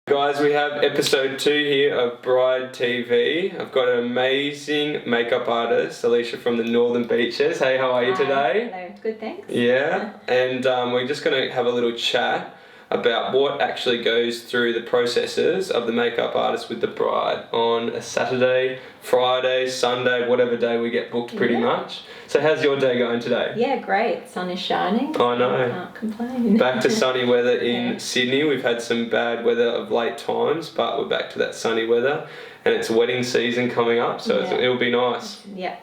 Guys, we have episode 2 here of Bride TV. I've got an amazing makeup artist, Aleisha from the Northern Beaches. Hey, how are you today? Hello, good, thanks. Yeah, and we're just going to have a little chat about what actually goes through the processes of the makeup artist with the bride on a Saturday, Friday, Sunday, whatever day we get booked pretty much. So how's your day going today? Yeah, great. Sun is shining. I know. Can't complain. Back to sunny weather in Sydney. We've had some bad weather of late times, but we're back to that sunny weather. And it's wedding season coming up, so it'll be nice. Yeah.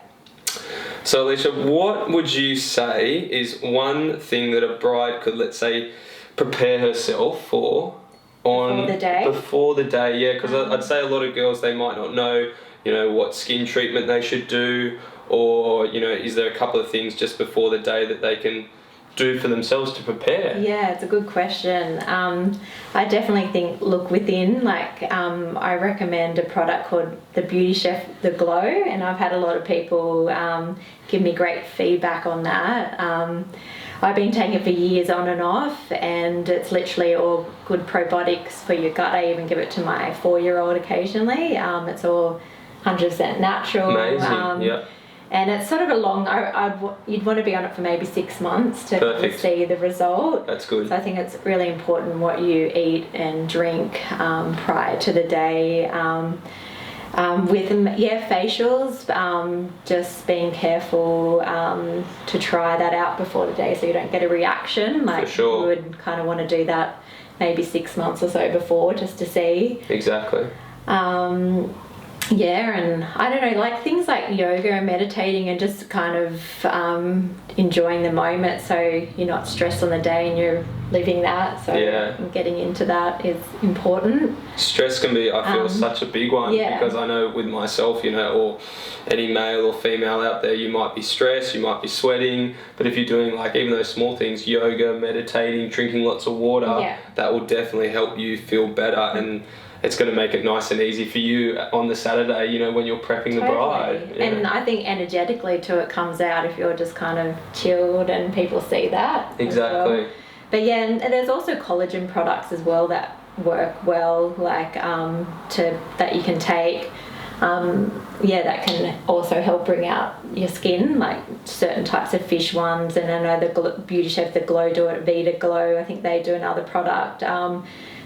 So Aleisha, what would you say is one thing that a bride could, let's say, prepare herself for on before the day? Yeah, because I'd say a lot of girls, they might not know, what skin treatment they should do, or is there a couple of things just before the day that they can do for themselves to prepare? Yeah, it's a good question. I definitely think look within. I recommend a product called the Beauty Chef The Glow, and I've had a lot of people give me great feedback on that. I've been taking it for years on and off, and it's literally all good probiotics for your gut. I even give it to my 4-year-old occasionally. It's all 100% natural. Amazing, yeah. And it's sort of a long, you'd want to be on it for maybe 6 months to really see the result. That's good. So I think it's really important what you eat and drink prior to the day. With facials, just being careful to try that out before the day so you don't get a reaction. For sure. You would kind of want to do that maybe 6 months or so before, just to see. Exactly. And I don't know, things like yoga and meditating and just kind of enjoying the moment so you're not stressed on the day and you're living that. So getting into that is important. Stress can be, I feel, such a big one because I know with myself, or any male or female out there, you might be stressed, you might be sweating, but if you're doing even those small things, yoga, meditating, drinking lots of water, that will definitely help you feel better, and it's going to make it nice and easy for you on the Saturday, when you're prepping the bride. Yeah. And I think energetically too, it comes out if you're just kind of chilled and people see that. Exactly. Well. But and there's also collagen products as well that work well, that you can take. That can also help bring out your skin, like certain types of fish ones. And I know the Beauty Chef The Glow do it, Vita Glow, I think they do another product.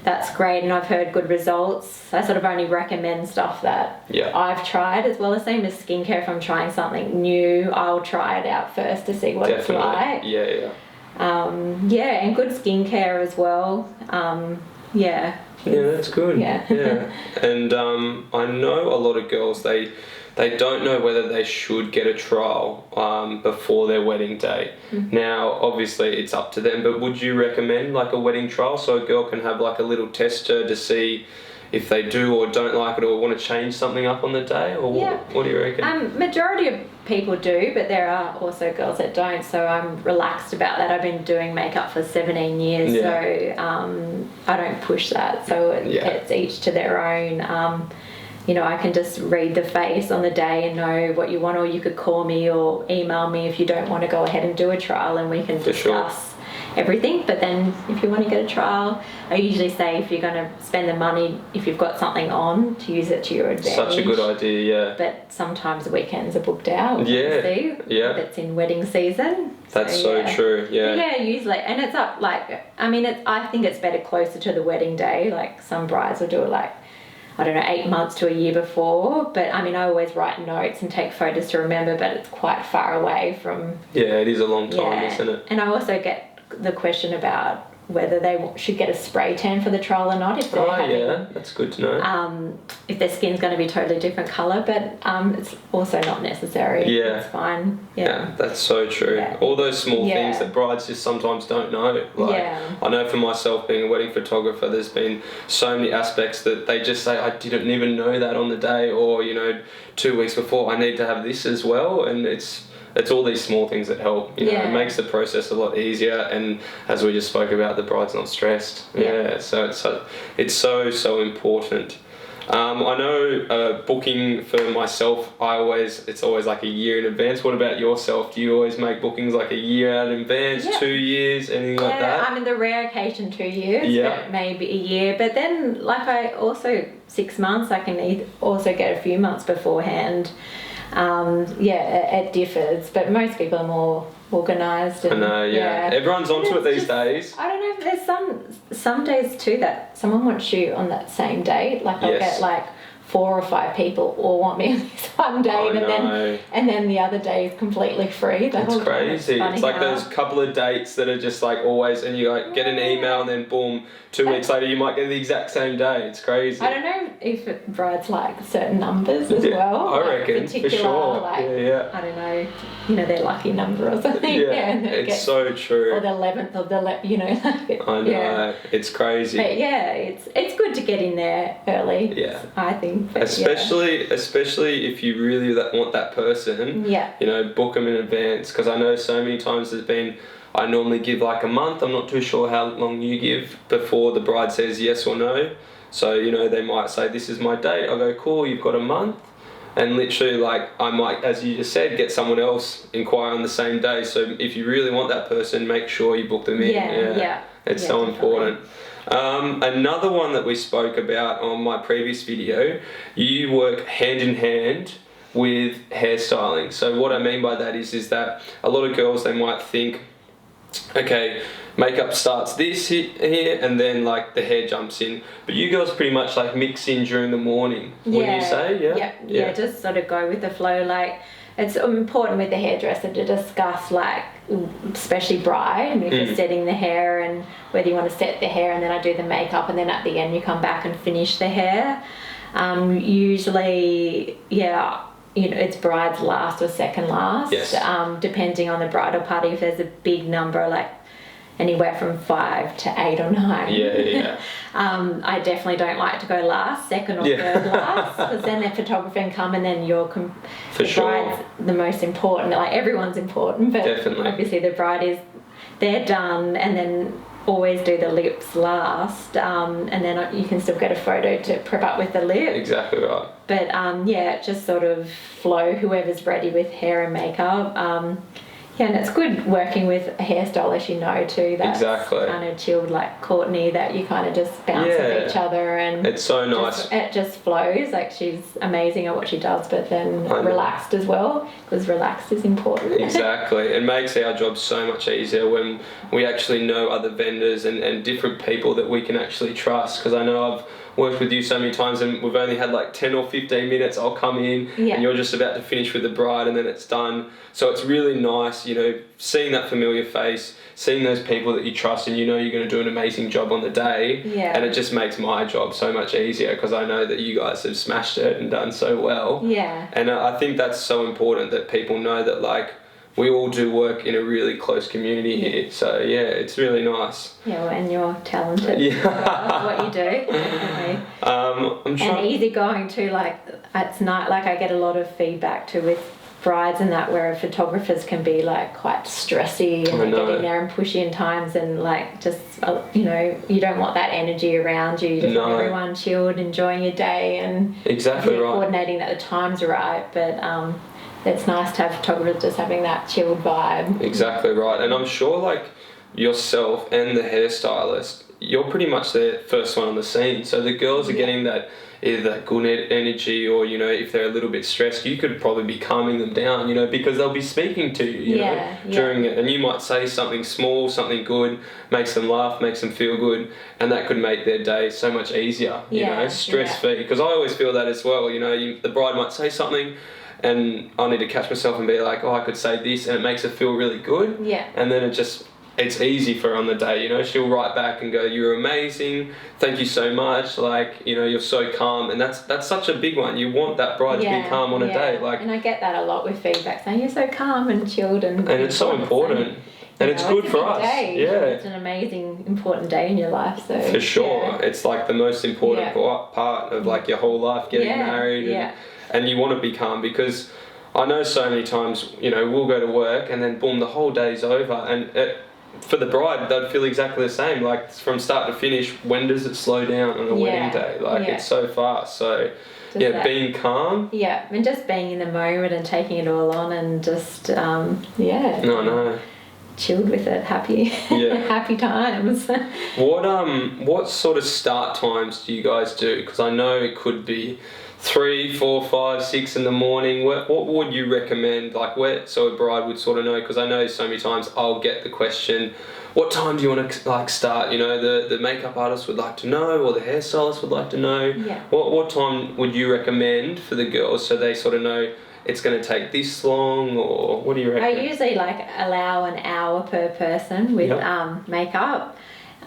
That's great, and I've heard good results. I sort of only recommend stuff that I've tried, as well as same as skincare. If I'm trying something new, I'll try it out first to see what it's like. And good skincare as well. Yeah, that's good. Yeah. And I know a lot of girls, they don't know whether they should get a trial before their wedding day. Mm-hmm. Now, obviously, it's up to them, but would you recommend a wedding trial so a girl can have a little tester to see if they do or don't like it or want to change something up on the day? Or what do you reckon? Majority of people do, but there are also girls that don't, so I'm relaxed about that. I've been doing makeup for 17 years, so I don't push that. So it's each to their own. I can just read the face on the day and know what you want, or you could call me or email me if you don't want to go ahead and do a trial, and we can discuss everything. But then if you want to get a trial, I usually say if you're going to spend the money, if you've got something on, to use it to your advantage. Such a good idea, But sometimes the weekends are booked out. It's in wedding season. That's so true, usually. And it's up, I think it's better closer to the wedding day. Some brides will do it 8 months to a year before, but I always write notes and take photos to remember, but it's quite far away from... Yeah, it is a long time, isn't it? And I also get the question about whether they should get a spray tan for the trial or not. If they're that's good to know. If their skin's going to be totally different colour, but it's also not necessary. Yeah. It's fine. Yeah, that's so true. Yeah. All those small things that brides just sometimes don't know. I know for myself, being a wedding photographer, there's been so many aspects that they just say, I didn't even know that on the day, or 2 weeks before, I need to have this as well, and it's all these small things that help. It makes the process a lot easier, and as we just spoke about, the bride's not stressed. So it's so important. I know booking for myself, it's always like a year in advance. What about yourself? Do you always make bookings like a year out in advance, 2 years, anything like that? I mean, the rare occasion 2 years, but maybe a year. But then, like, I also 6 months. I can also get a few months beforehand. It differs, but most people are more organised. I know, everyone's onto it these days. I don't know, there's some days too that someone wants you on that same date. Like, I'll get like 4 or 5 people all want me on this one day, and then the other day is completely free. It's crazy. It's like those couple of dates that are just like always, and you like get an email and then boom, 2 weeks later you might get the exact same day. It's crazy. I don't know if brides like certain numbers as well. I reckon, for sure. Like, I don't know, their lucky number or something. It's so true. Or the 11th of the I know, it's crazy. But it's good to get in there early. Yeah, I think. But especially if you really want that person. Book them in advance, because I know so many times I normally give like a month. I'm not too sure how long you give before the bride says yes or no. So, they might say, this is my date. I'll go, cool, you've got a month. And literally, like, I might, as you just said, get someone else inquire on the same day. So if you really want that person, make sure you book them in. It's so important. Another one that we spoke about on my previous video, you work hand in hand with hairstyling. So what I mean by that is that a lot of girls, they might think, okay, makeup starts this here and then like the hair jumps in, but you girls pretty much like mix in during the morning, wouldn't you say? Just sort of go with the flow. Like, it's important with the hairdresser to discuss, like, especially bride, if you're setting the hair and whether you want to set the hair, and then I do the makeup, and then at the end you come back and finish the hair. Usually, it's bride's last or second last, depending on the bridal party. If there's a big number, like anywhere from 5 to 8 or 9. I definitely don't like to go last, second or third last, because then the photographer can come and then bride's the most important. Like, everyone's important, but obviously the bride they're done, and then always do the lips last, and then you can still get a photo to prep up with the lip. Exactly right. But just sort of flow, whoever's ready with hair and makeup. And it's good working with a hairstylist, too. That's kind of chilled, like Courtney, that you kind of just bounce off each other, and it's so nice. It just flows. Like, she's amazing at what she does, but then relaxed as well, because relaxed is important. Exactly. It makes our job so much easier when we actually know other vendors and different people that we can actually trust, because I know I've worked with you so many times and we've only had like 10 or 15 minutes. I'll come in and you're just about to finish with the bride and then it's done. So it's really nice, seeing that familiar face, seeing those people that you trust, and you're going to do an amazing job on the day. And it just makes my job so much easier, because I know that you guys have smashed it and done so well. And I think that's so important, that people know that, like, we all do work in a really close community here. So it's really nice. And you're talented. What you do, definitely. And easygoing too. Like, it's not like, I get a lot of feedback too with brides and that, where photographers can be like quite stressy and getting there and pushy in times, and like just you don't want that energy around you. You just want everyone chilled, enjoying your day, and coordinating that the time's right. But it's nice to have photographers just having that chilled vibe. Exactly right. And I'm sure, like, yourself and the hairstylist, you're pretty much the first one on the scene. So the girls are getting that, either that good energy, or, if they're a little bit stressed, you could probably be calming them down, because they'll be speaking to you, during it. And you might say something small, something good, makes them laugh, makes them feel good, and that could make their day so much easier, stress-free. Because I always feel that as well, the bride might say something, and I need to catch myself and be like, I could say this, and it makes her feel really good. And then it's easy for her on the day, she'll write back and go, you're amazing, thank you so much, like, you're so calm. And that's such a big one. You want that bride to be calm on a day. Like, and I get that a lot with feedback, saying you're so calm and chilled, and it's so important. And it's good for us. It's an amazing, important day in your life. So for sure. It's like the most important part of like your whole life, getting married. And you want to be calm, because I know so many times, we'll go to work and then boom, the whole day's over, and for the bride, they'd feel exactly the same. Like from start to finish, when does it slow down on a wedding day? Like it's so fast. So just being calm. Yeah, and just being in the moment and taking it all on and just No. chilled with it, happy happy times. What sort of start times do you guys do? Because I know it could be 3, 4, 5, 6 in the morning. What would you recommend? Like so a bride would sort of know, because I know so many times I'll get the question, what time do you want to like start? You know, the makeup artist would like to know, or the hairstylist would like to know. Yeah. What time would you recommend for the girls so they sort of know it's going to take this long, or what do you reckon? I usually allow an hour per person with makeup.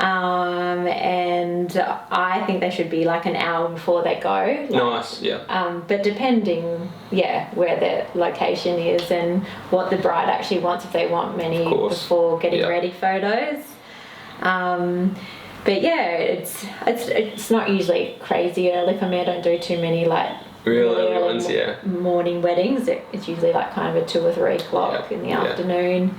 And I think they should be an hour before they go. Nice, yeah. But depending, where the location is and what the bride actually wants, if they want many before getting ready photos. But it's not usually crazy early for me. I don't do too many really early ones, morning weddings. It's usually kind of a 2 or 3 o'clock in the afternoon.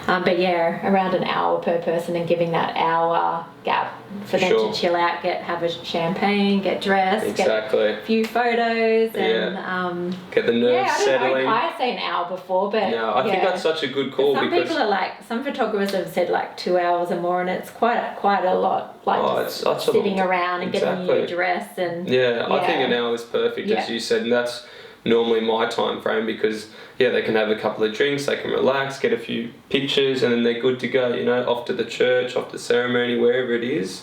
But around an hour per person, and giving that hour gap for them to chill out, have a champagne, get dressed, get a few photos, and get the nerves settling. I say an hour before, but I think that's such a good call. Some people are some photographers have said 2 hours or more, and it's quite a lot. Just sitting around and getting your dress and I think an hour is perfect, as you said, and that's normally my time frame, because they can have a couple of drinks, they can relax, get a few pictures, and then they're good to go, off to the church, off to ceremony, wherever it is.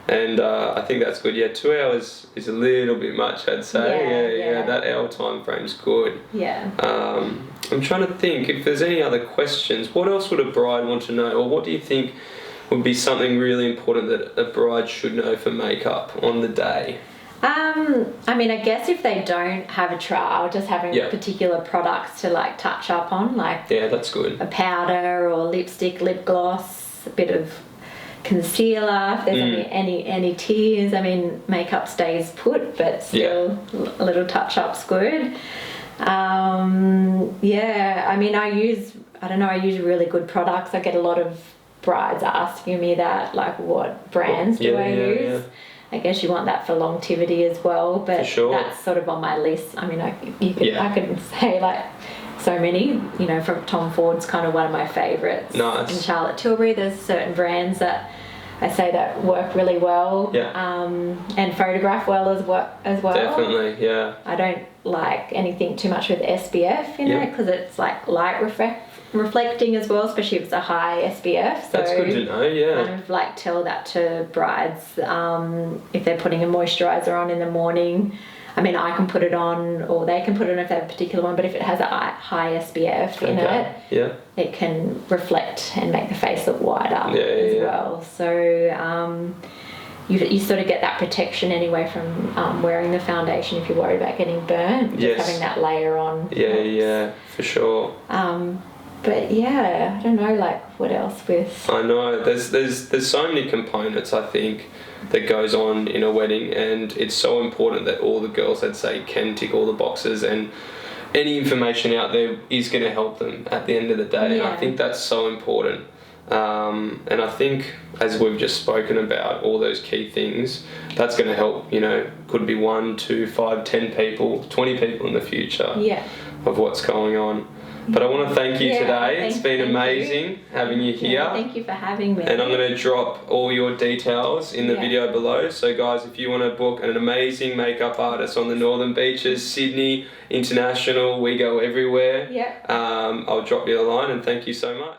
And I think that's good. 2 hours is a little bit much, I'd say. That hour time frame's good. I'm trying to think if there's any other questions. What else would a bride want to know, or what do you think would be something really important that a bride should know for makeup on the day? I guess if they don't have a trial, just having particular products to touch up on, that's good. A powder or lipstick, lip gloss, a bit of concealer. If there's any tears, makeup stays put, but still a little touch up's good. I use really good products. I get a lot of brides asking me that, what brands do I use? I guess you want that for longevity as well, but that's sort of on my list. I could say so many, from Tom Ford's kind of one of my favourites. Nice. And Charlotte Tilbury, there's certain brands that I say that work really well, and photograph well as well. Definitely, yeah. I don't like anything too much with SPF, because it's light reflecting as well, especially if it's a high SPF. So that's good to know, kind of tell that to brides if they're putting a moisturiser on in the morning. I can put it on, or they can put it on if they have a particular one, but if it has a high SPF in it, it can reflect and make the face look whiter as well. So you sort of get that protection anyway from wearing the foundation if you're worried about getting burnt. Just having that layer on. For sure. But I don't know, what else with... I know, there's so many components, I think, that goes on in a wedding, and it's so important that all the girls, I'd say, can tick all the boxes, and any information out there is going to help them at the end of the day. And I think that's so important. And I think, as we've just spoken about, all those key things, that's going to help, could be 1, 2, 5, 10 people, 20 people in the future of what's going on. But I want to thank you today. It's been amazing having you here. Thank you for having me. And I'm going to drop all your details in the video below. So guys, if you want to book an amazing makeup artist on the Northern Beaches, Sydney, international, we go everywhere. I'll drop you a line, and thank you so much.